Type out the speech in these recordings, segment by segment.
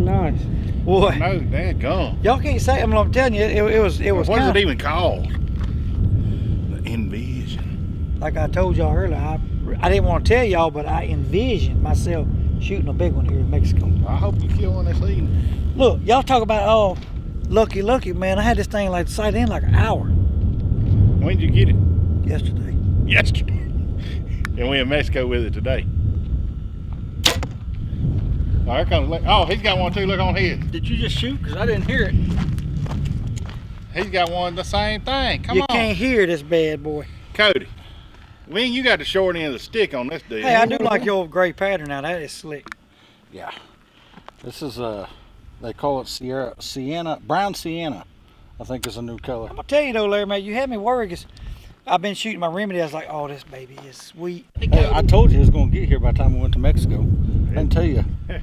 nice. Boy. No, daggone. Y'all can't say. I'm telling you, it was. What is it even called? The Envision. Like I told y'all earlier, I didn't want to tell y'all, but I envisioned myself shooting a big one here in Mexico. I hope you kill one this evening. Look, y'all talk about lucky, man. I had this thing like sight in like an hour. When did you get it? Yesterday. Yesterday. And we in Mexico with it today. Oh, here comes. Oh, he's got one too. Look on his. Did you just shoot? Because I didn't hear it. He's got one the same thing. Come you on. You can't hear this bad boy. Cody, Wing, you got the short end of the stick on this deal. Hey, I do like your gray pattern now. That is slick. Yeah. This is they call it brown sienna. I think is a new color. I'm gonna tell you though, Larry, man, you had me worried because I've been shooting my remedy. I was like, oh, this baby is sweet. Hey, I told you it was gonna get here by the time we went to Mexico. I didn't tell you. I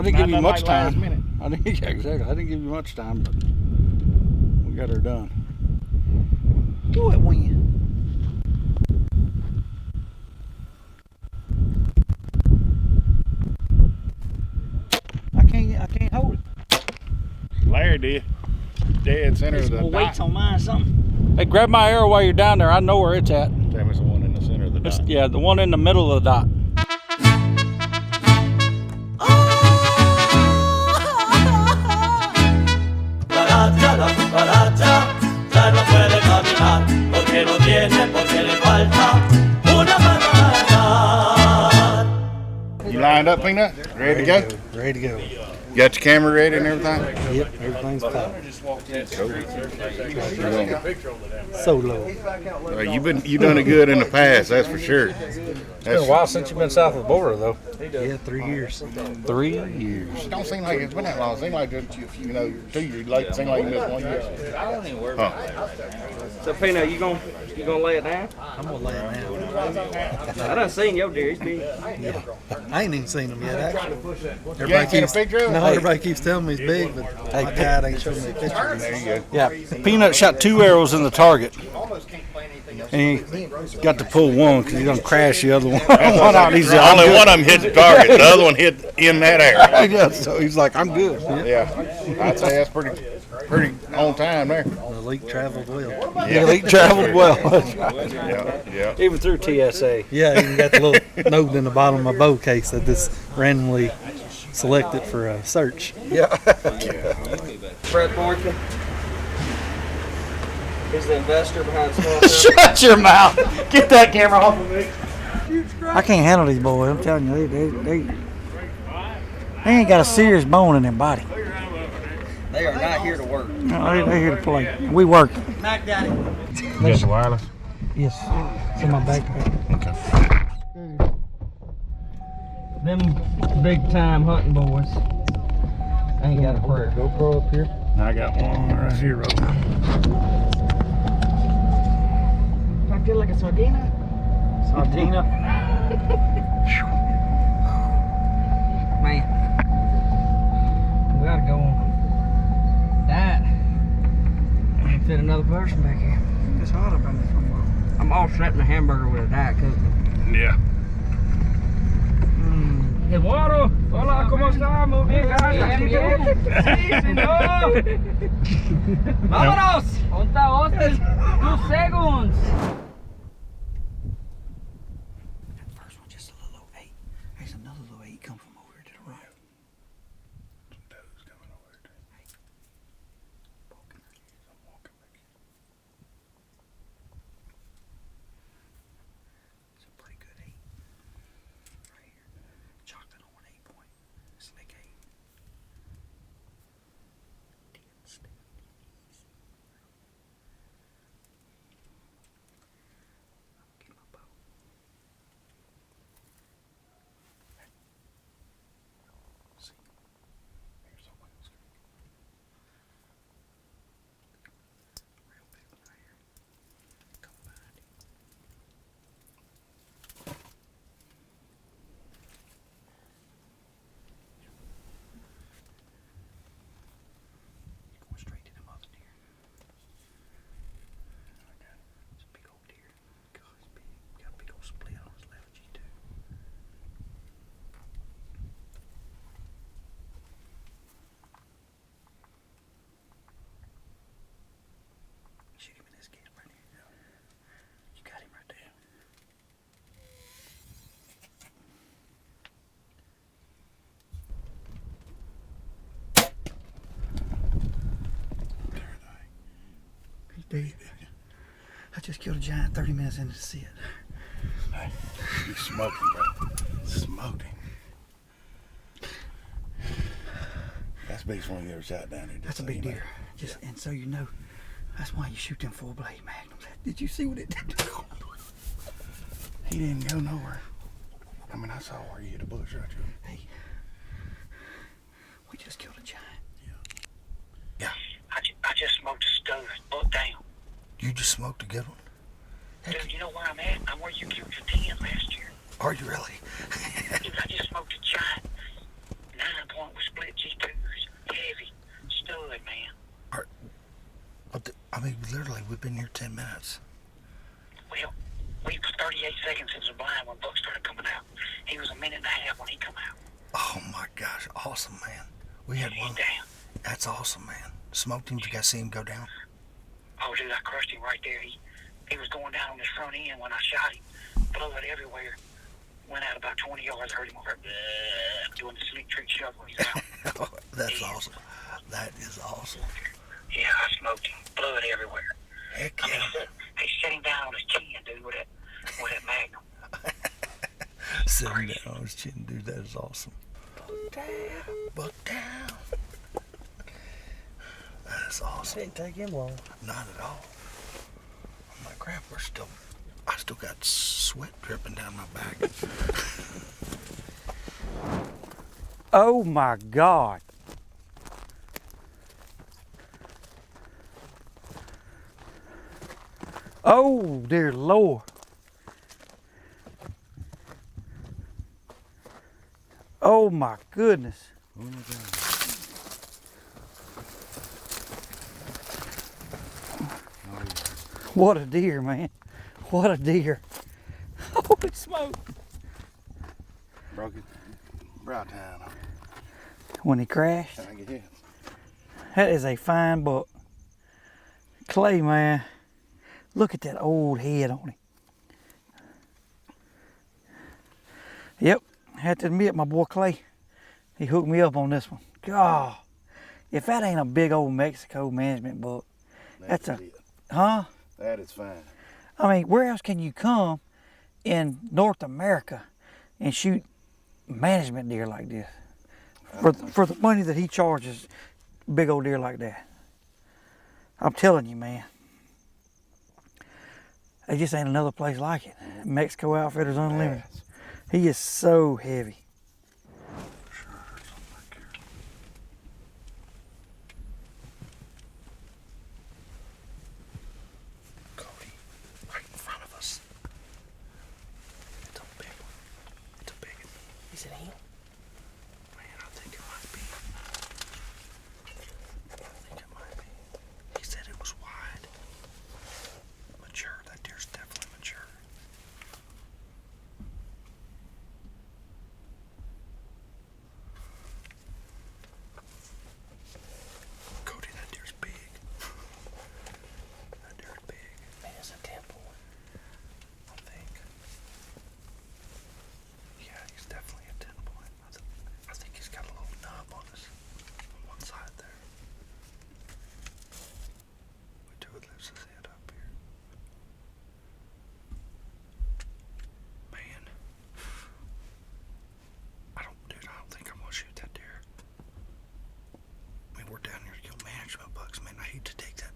didn't give you much time. I didn't give you much time, but we got her done. Do it, Win. I can't hold it. Larry did. Dead center of the dot. Weights on mine or something. Hey, grab my arrow while you're down there. I know where it's at. Tell me it's the one in the center of the dot. Yeah, the one in the middle of the dot. La cucaracha ya no puede caminar porque no tiene, porque le falta una mano. You lined up, Peanut? Ready to go? Ready to go. You got your camera ready and everything? Yep, everything's fine. So low. You done it good in the past, that's for sure. It's been a while since you've been south of the border, though. Yeah, 3 years. 3 years. It don't seem like it's been that long. It seems like just, 2 years. It seems like you missed 1 year. Huh. So, Peanut, you gonna lay it down? I'm gonna lay it down. I done seen your deer. He's big. Yeah. I ain't even seen him yet, actually. You ain't seen a picture of it? No, everybody keeps telling me he's big, but my dad ain't showing me a picture. There you go. Yeah, Peanut shot 2 arrows in the target. And he got to pull one because he done crashed the other one. Only one of them hit the target. The other one hit in that area. Yeah, so he's like, I'm good. Yeah, I'd say that's pretty on time there. The elite traveled well. Yeah, elite traveled well. Yeah. Even through TSA. Yeah, even got the little note in the bottom of my bow case that this randomly selected for a search. Yeah. Fred Boykin. He's the investor behind Small. Shut your mouth! Get that camera off of me. I can't handle these boys. I'm telling you, they ain't got a serious bone in their body. They are not here to work. No, they here to play. We work. Mac Daddy. You got your wireless? Yes, it's in my backpack. Okay. Them big time hunting boys. Ain't got a prayer. GoPro up here. I got one right here. I feel like a sardina. Sardina. Man. We gotta go on. That. I can fit another person back here. It's hot up in this one. I'm offsetting a hamburger with a Diet Coke. Yeah. Eduardo, hola, ¿cómo está? Muy bien, gracias. Sí, señor. Vámonos. Onta hostes, 2 seconds. That first one just a little 8. There's another little 8 come from over here to the right. Some does coming over there. Walking. I'm walking back in. It's a pretty good 8. Right here. Chocolate on 8 point. Slick 8. Dude, I just killed a giant 30 minutes into the sit. Hey, you smoking, bro. Smoking. That's the biggest one you ever shot down here. That's a big deer. Just and so you know, that's why you shoot them full blade magnums. Did you see what it did? He didn't go nowhere. I mean, I saw where you hit a bush right here. Hey, we just killed a giant. Yeah. I just smoked a stud, buck down. You just smoked a good one? Dude, you know where I'm at? I'm where you killed your 10 last year. Are you really? Dude, I just smoked a giant 9-point with split G2s. Heavy. Stud, man. I mean, literally, we've been here 10 minutes. Well, we was 38 seconds into the blind when Buck started coming out. He was a minute and a half when he come out. Oh my gosh, awesome, man. We had He's one. down. That's awesome, man. Smoked him. Did you guys see him go down? Oh, dude, I crushed him right there. He was going down on his front end when I shot him. Blood everywhere. Went out about 20 yards, heard him over there, doing the sleep trick shovel. He's out. That's awesome. That is awesome. Yeah, I smoked him. Blood everywhere. Heck I mean, yeah. he's sitting down on his chin, dude, with that magnum. Sitting down on his chin, dude, that is awesome. Buck down. That is awesome. Didn't take him long. Not at all. Oh my crap, I still got sweat dripping down my back. Oh my God. Oh dear Lord. Oh my goodness. What a deer, man. What a deer. Holy smoke. Broke it. Brow down. When he crashed. Can I get hit? That is a fine buck. Clay, man. Look at that old head on him. Yep. I have to admit, my boy Clay, he hooked me up on this one. God. If that ain't a big old Mexico management buck, that's a, it. huh? That is fine. I mean, where else can you come in North America and shoot management deer like this? For the money that he charges, big old deer like that. I'm telling you, man. There just ain't another place like it. Mexico Outfitters Unlimited. He is so heavy. Cody, right in front of us. It's a big one. It's a big one. Is it him? Man, I think it might be. He said it was wide. Mature. That deer's definitely mature. Cody, that deer's big. That deer's big. Man, it's a 10-point. I think. Yeah, he's definitely a 10-point. I think he's got a little nub on one side there. We do it, lifts his head up here. Man. I don't think I'm gonna shoot that deer. I mean, we're down here to kill management bucks, man. I hate to take that.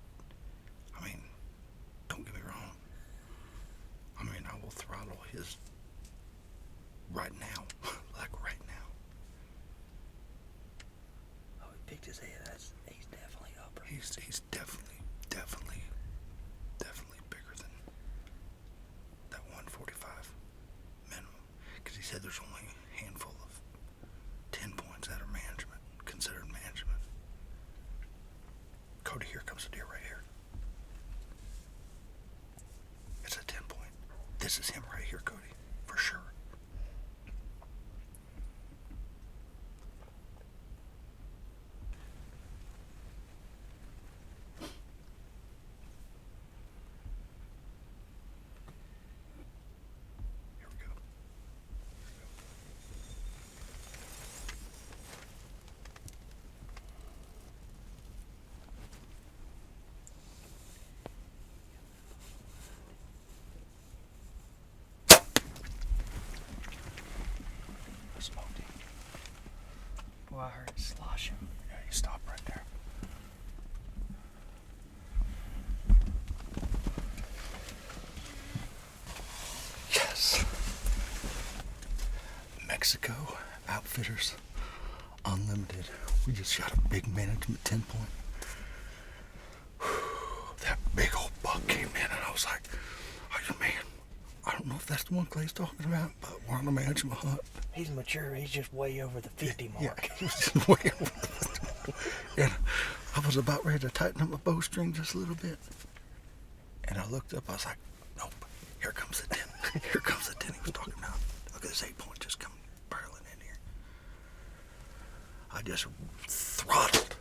I mean, don't get me wrong. I mean, I will throttle his right now. Like right now. Oh, he picked his head. He's definitely upper. He's definitely bigger than that 145 minimum. Because he said there's only a handful of 10 points that are management, considered management. Cody, here comes a deer right here. It's a 10 point. This is him right here, Cody, for sure. Here we go. Well, I heard it sloshing. Yeah, you stop right there. Yes. Mexico Outfitters Unlimited. We just shot a big management 10-point. That big old buck came in and I was like, oh man, I don't know if that's the one Clay's talking about, but we're on a management hunt. He's mature. He's just way over the 50 mark. Yeah, he was just way over. And I was about ready to tighten up my bowstring just a little bit. And I looked up, I was like, nope, here comes the 10. Here comes the 10 he was talking about. Look at this 8-point just coming barreling in here. I just throttled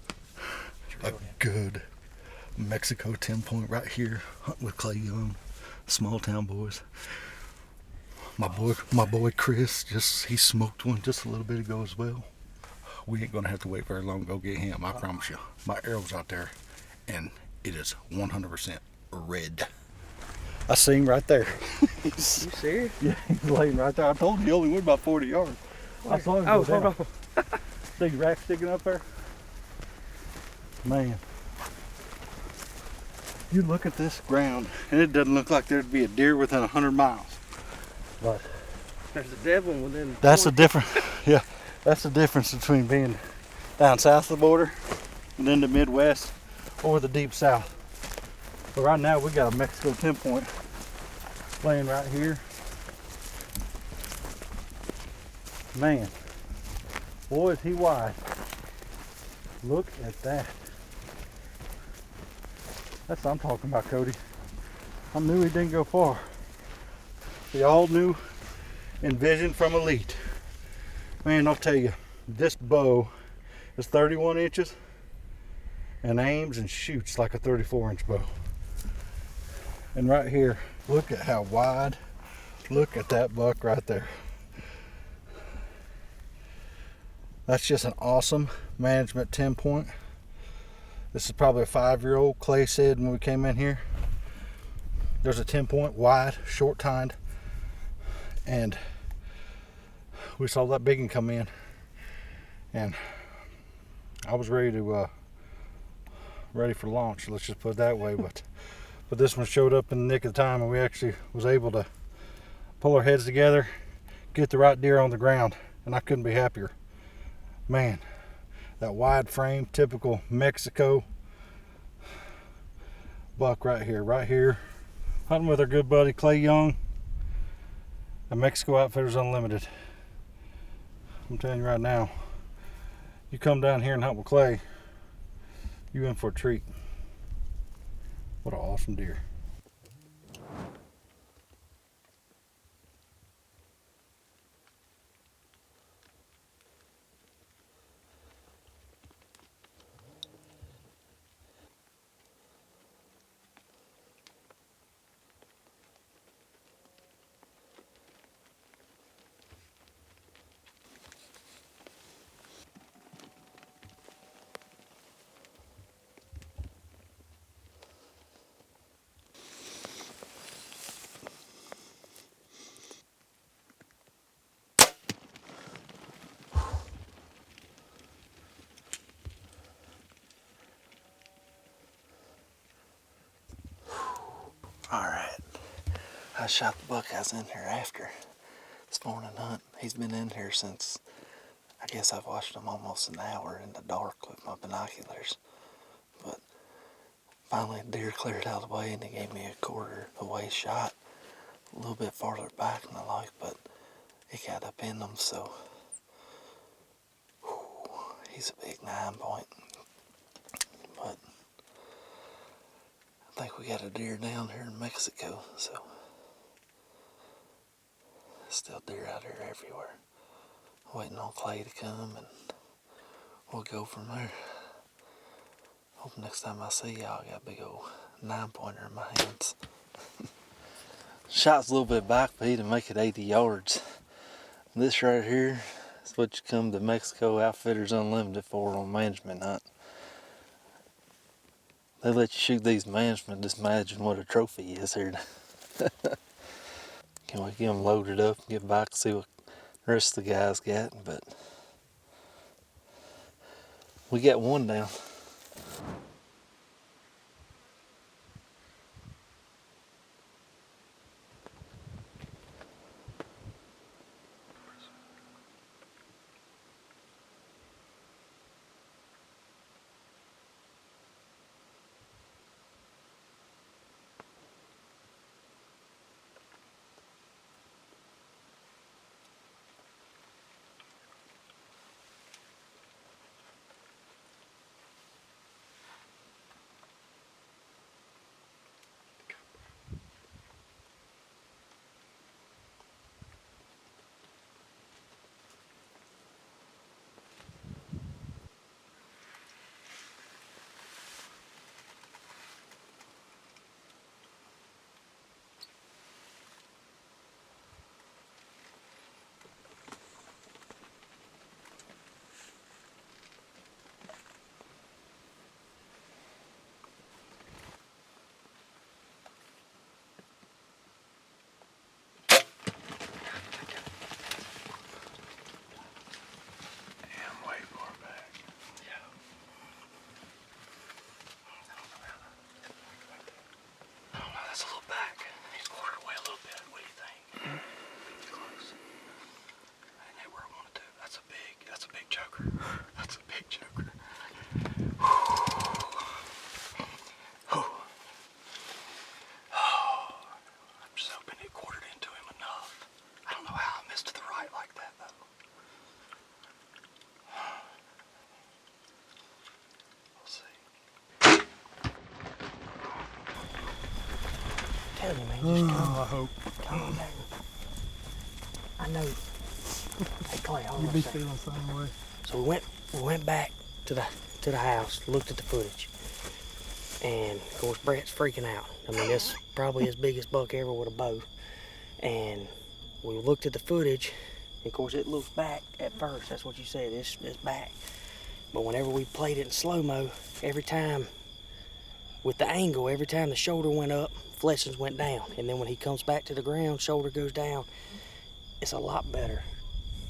a good Mexico 10-point right here, hunting with Clay Young, small town boys. My boy Chris, he smoked one just a little bit ago as well. We ain't gonna have to wait very long to go get him, I promise you. My arrow's out there, and it is 100% red. I see him right there. You serious? Yeah, he's laying right there. I told you he only went about 40 yards. I saw him go down. See the rack sticking up there? Man. You look at this ground, and it doesn't look like there'd be a deer within 100 miles. But There's a dead one within. that's the difference. Yeah, that's the difference between being down south of the border and then the Midwest or the deep south. But right now we got a Mexico 10-point laying right here. Man, boy, is he wide. Look at that. That's what I'm talking about, Cody. I knew he didn't go far. The all new Envision from Elite. Man, I'll tell you, this bow is 31 inches and aims and shoots like a 34-inch bow. And right here, look at how wide. Look at that buck right there. That's just an awesome management 10-point. This is probably a 5-year-old, Clay said when we came in here. There's a 10-point, wide, short-tined, and we saw that big one come in, and I was ready for launch. Let's just put it that way. But this one showed up in the nick of time, and we actually was able to pull our heads together, get the right deer on the ground, and I couldn't be happier. Man, that wide frame, typical Mexico buck right here, hunting with our good buddy Clay Young at Mexico Outfitters Unlimited. I'm telling you right now, you come down here and hunt with Clay, you in for a treat. What an awesome deer. Alright, I shot the buck I was in here after this morning hunt. He's been in here since, I guess I've watched him almost an hour in the dark with my binoculars. But finally the deer cleared out of the way and he gave me a quarter away shot. A little bit farther back than I like, but he got up in them, so he's a big 9-point. But I think we got a deer down here in Mexico, so still deer out here everywhere. Waiting on Clay to come and we'll go from there. Hope next time I see y'all I got a big old 9-pointer in my hands. Shot's a little bit back, but he didn't make it 80 yards. This right here is what you come to Mexico Outfitters Unlimited for on management hunt. They let you shoot these management, just imagine what a trophy is here. Can we get them loaded up and get back and see what the rest of the guys got? But We got one down. Tell you, man, just I hope. calm down. I know. Hey, Clay, hold on a second. feeling the same way. So we went back to the house, looked at the footage, and of course Brett's freaking out. I mean, that's probably his biggest buck ever with a bow. And we looked at the footage. Of course, it looks back at first. That's what you said. It's back. But whenever we played it in slow-mo, every time with the angle, every time the shoulder went up, fleshings went down. And then when he comes back to the ground, shoulder goes down. It's a lot better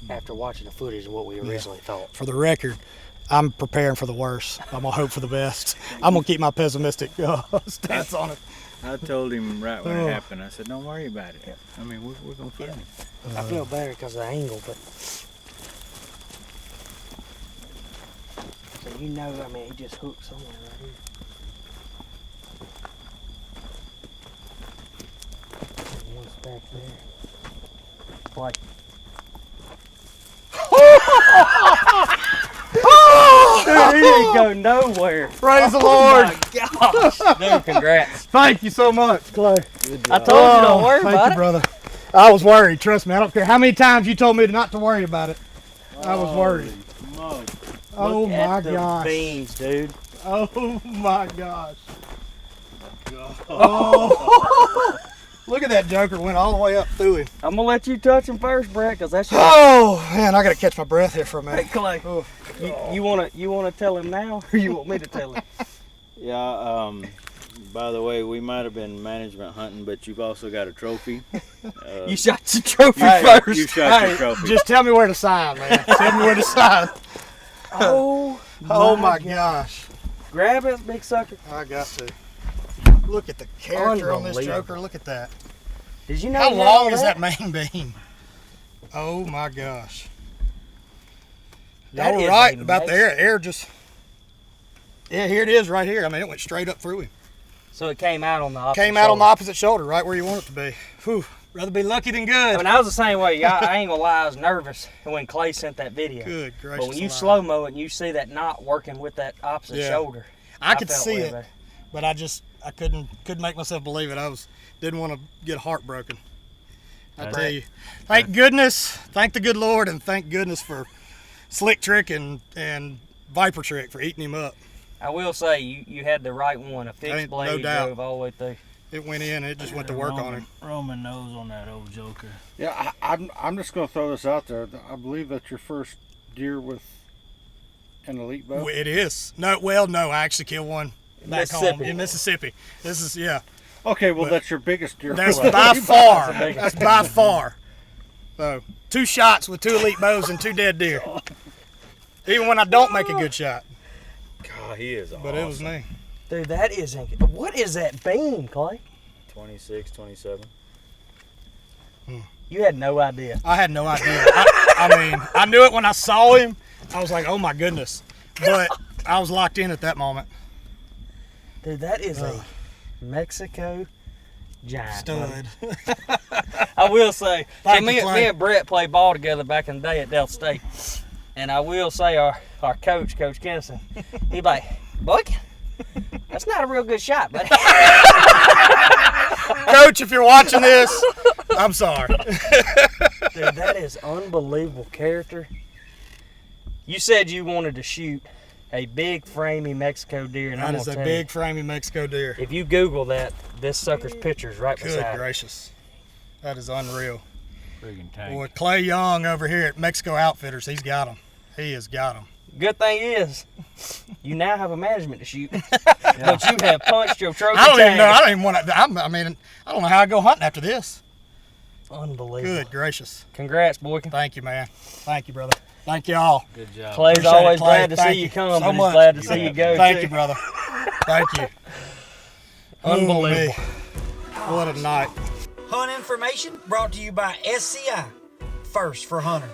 after watching the footage than what we originally thought. For the record, I'm preparing for the worst. I'm gonna hope for the best. I'm gonna keep my pessimistic stance on it. I told him right when it happened, I said, don't worry about it. I mean, we're going to find him. I feel better because of the angle, but so you know, I mean, he just hooked somewhere right here. One's back there. Like, dude, he didn't go nowhere. Praise the Lord. Gosh, dude, congrats. Thank you so much, Clay. I told you don't worry Thank about you, it. brother. I was worried. Trust me. I don't care how many times you told me not to worry about it. I was worried. Oh Look my at the gosh. beans, dude. Oh my gosh. Oh. Look at that joker. Went all the way up through him. I'm gonna let you touch him first, Brett, because that's your. Oh man, I gotta catch my breath here for a Hey, minute. Clay, Oh. you wanna tell him now, or you want me to tell him? Yeah, by the way, we might have been management hunting, but you've also got a trophy. You shot the trophy first. You shot your Hey, trophy. just tell me where to sign, man. Tell me where to sign. Oh My gosh. Grab it, big sucker. I got to. Look at the character on this Unbelievable. joker. Look at that. Did you know? How you had long all is that main beam? Oh my gosh. That Y'all is were right a about the nice- air. Air just. Yeah, here it is right here. I mean, it went straight up through him. So it came out on the opposite. Came out on the shoulder. opposite shoulder, right where you want it to be. Whew. Rather be lucky than I good. mean, I was the same way. I ain't gonna lie, I was nervous when Clay sent that video. Good gracious. But when you alive. slow mo it and you see that knot working with that opposite Yeah. shoulder, I could felt see way it, better. but I couldn't make myself believe it. Didn't want to get heartbroken. I tell you, thank goodness, thank the good Lord, and thank goodness for Slick Trick and Viper Trick for eating him up. I will say you had the right one, a fixed Ain't no blade doubt. drove all the way through. It went in, it just went to work on him. Roman knows on that old joker. Yeah, I'm just going to throw this out there. I believe that's your first deer with an elite bow. It is. No, I actually killed one back home Mississippi. in Mississippi. This is, yeah. Okay, well, But that's your biggest deer. That's with by elite bow. far. That's by far. So, 2 shots with 2 elite bows and 2 dead deer. Even when I don't make a good shot. Oh, he is awesome. But it was me. Dude, that is what is that beam, Clay? 26, 27. You had no idea. I had no idea. I mean, I knew it when I saw him. I was like, oh my goodness. But I was locked in at that moment. Dude, that is a Mexico giant. Stud. I will say, Thank me you, Clay. and Brett played ball together back in the day at Delta State. And I will say our coach, Coach Kennison, he'd be like, Buck, that's not a real good shot, buddy. Coach, if you're watching this, I'm sorry. Dude, that is unbelievable character. You said you wanted to shoot a big framey Mexico deer, and That I'm is gonna a tell big framey Mexico deer. you, if you Google that, this sucker's picture's right Good beside it. gracious. That is unreal. Friggin' tank. Boy, Clay Young over here at Mexico Outfitters, he's got them. He has got them. Good thing is, you now have a management to shoot, but you have punched your trophy I don't even tag. know. I don't even want to. I mean, I don't know how I go hunting after this. Unbelievable. Good gracious. Congrats, Boykin. Thank you, man. Thank you, brother. Thank you all. Good job. Clay's Appreciate always it, Clay. glad to Thank see you you come, so but he's much. glad to see you go, Thank too. you, brother. Thank you. Unbelievable. Oh, what a night. Hunt information brought to you by SCI, First for Hunters.